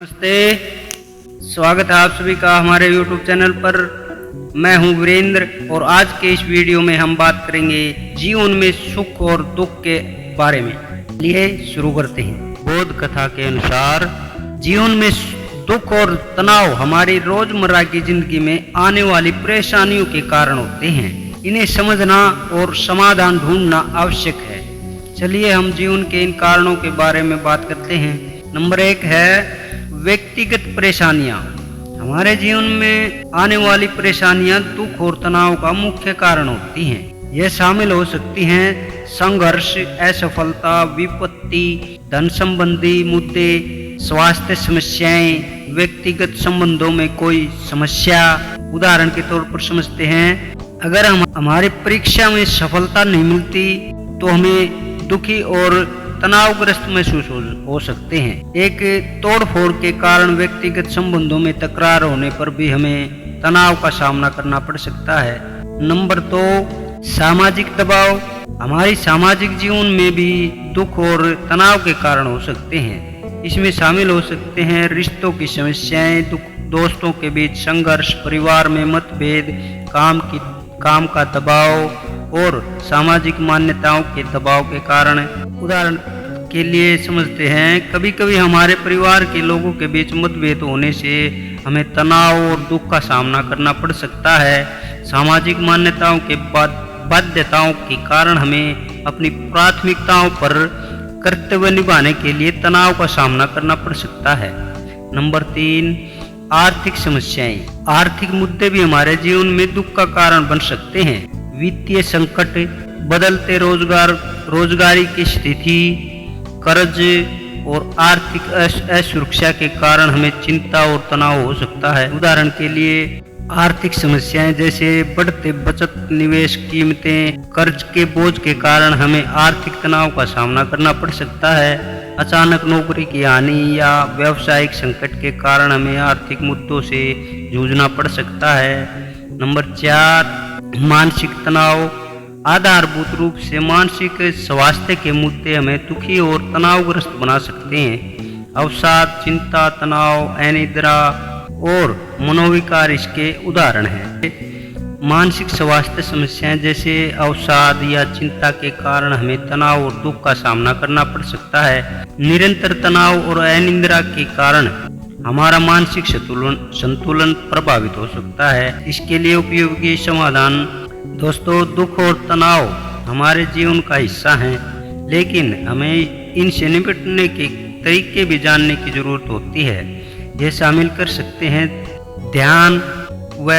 नमस्ते, स्वागत है आप सभी का हमारे YouTube चैनल पर। मैं हूं वीरेंद्र और आज के इस वीडियो में हम बात करेंगे जीवन में सुख और दुख के बारे में। लिए शुरू करते हैं। बोध कथा के अनुसार जीवन में दुख और तनाव हमारी रोजमर्रा की जिंदगी में आने वाली परेशानियों के कारण होते हैं। इन्हें समझना और समाधान ढूंढना आवश्यक है। चलिए हम जीवन के इन कारणों के बारे में बात करते हैं। नंबर 1 है व्यक्तिगत परेशानियां। हमारे जीवन में आने वाली परेशानियां दुख और तनाव का मुख्य कारण होती हैं। यह शामिल हो सकती हैं संघर्ष, असफलता, विपत्ति, धन संबंधी मुद्दे, स्वास्थ्य समस्याएं, व्यक्तिगत संबंधों में कोई समस्या। उदाहरण के तौर पर समझते हैं, अगर हमारी परीक्षा में सफलता नहीं मिलती तो हमें दुखी और तनावग्रस्त महसूस हो सकते हैं। एक तोड़फोड़ के कारण व्यक्तिगत संबंधों में तकरार होने पर भी हमें तनाव का सामना करना पड़ सकता है। नंबर 2 सामाजिक दबाव। हमारी सामाजिक जीवन में भी दुख और तनाव के कारण हो सकते हैं। इसमें शामिल हो सकते हैं रिश्तों की समस्याएं, दोस्तों के बीच संघर्ष, परिवार में मतभेद, काम का दबाव और सामाजिक मान्यताओं के दबाव के कारण। उदाहरण के लिए समझते हैं, कभी कभी हमारे परिवार के लोगों के बीच मतभेद होने से हमें तनाव और दुख का सामना करना पड़ सकता है। सामाजिक मान्यताओं के बाध्यताओं के कारण हमें अपनी प्राथमिकताओं पर कर्तव्य निभाने के लिए तनाव का सामना करना पड़ सकता है। नंबर 3 आर्थिक समस्याएं। आर्थिक मुद्दे भी हमारे जीवन में दुख का कारण बन सकते हैं। वित्तीय संकट, बदलते रोजगारी की स्थिति, कर्ज और आर्थिक असुरक्षा के कारण हमें चिंता और तनाव हो सकता है। उदाहरण के लिए आर्थिक समस्याएं जैसे बढ़ते बचत, निवेश कीमतें, कर्ज के बोझ के कारण हमें आर्थिक तनाव का सामना करना पड़ सकता है। अचानक नौकरी की हानि या व्यावसायिक संकट के कारण हमें आर्थिक मुद्दों से जूझना पड़ सकता है। नंबर 4 मानसिक तनाव। आधारभूत रूप से मानसिक स्वास्थ्य के मुद्दे हमें दुखी और तनावग्रस्त बना सकते हैं। अवसाद, चिंता, तनाव, अनिद्रा और मनोविकार इसके उदाहरण हैं। मानसिक स्वास्थ्य समस्याएं जैसे अवसाद या चिंता के कारण हमें तनाव और दुख का सामना करना पड़ सकता है। निरंतर तनाव और अनिद्रा के कारण हमारा मानसिक संतुलन प्रभावित हो सकता है। इसके लिए उपयोगी समाधान। दोस्तों, दुख और तनाव हमारे जीवन का हिस्सा हैं, लेकिन हमें इनसे निपटने के तरीके भी जानने की जरूरत होती है। ये शामिल कर सकते हैं ध्यान व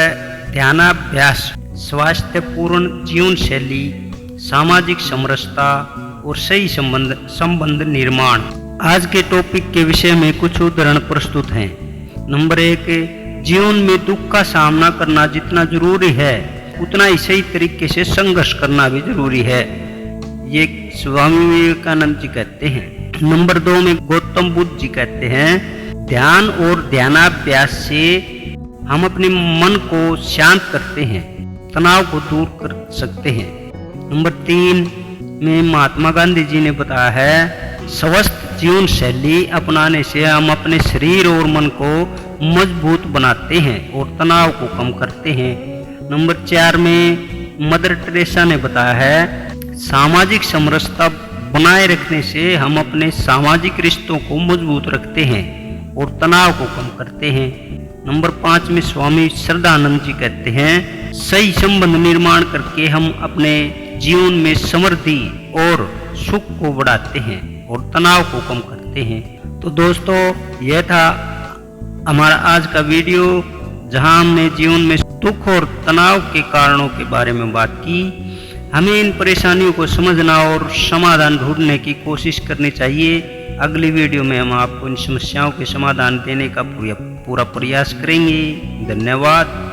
ध्यानाभ्यास, स्वास्थ्यपूर्ण जीवन शैली, सामाजिक समरसता और सही संबंध निर्माण। आज के टॉपिक के विषय में कुछ उदाहरण प्रस्तुत हैं। नंबर 1 जीवन में दुख का सामना करना जितना जरूरी है उतना ही सही तरीके से संघर्ष करना भी जरूरी है। ये स्वामी विवेकानंद जी कहते हैं। नंबर 2 में गौतम बुद्ध जी कहते हैं, ध्यान और ध्यानाभ्यास से हम अपने मन को शांत करते हैं, तनाव को दूर कर सकते हैं। नंबर 3 में महात्मा गांधी जी ने बताया है, स्वस्थ जीवन शैली अपनाने से हम अपने शरीर और मन को मजबूत बनाते हैं और तनाव को कम करते हैं। नंबर 4 में मदर टेरेसा ने बताया है, सामाजिक समरसता बनाए रखने से हम अपने सामाजिक रिश्तों को मजबूत रखते हैं और तनाव को कम करते हैं। नंबर 5 में स्वामी श्रद्धानंद जी कहते हैं, सही संबंध निर्माण करके हम अपने जीवन में समृद्धि और सुख को बढ़ाते हैं और तनाव को कम करते हैं। तो दोस्तों, यह था हमारा आज का वीडियो, जहां हमने जीवन में दुख और तनाव के कारणों के बारे में बात की। हमें इन परेशानियों को समझना और समाधान ढूंढने की कोशिश करनी चाहिए। अगली वीडियो में हम आपको इन समस्याओं के समाधान देने का पूरा प्रयास करेंगे। धन्यवाद।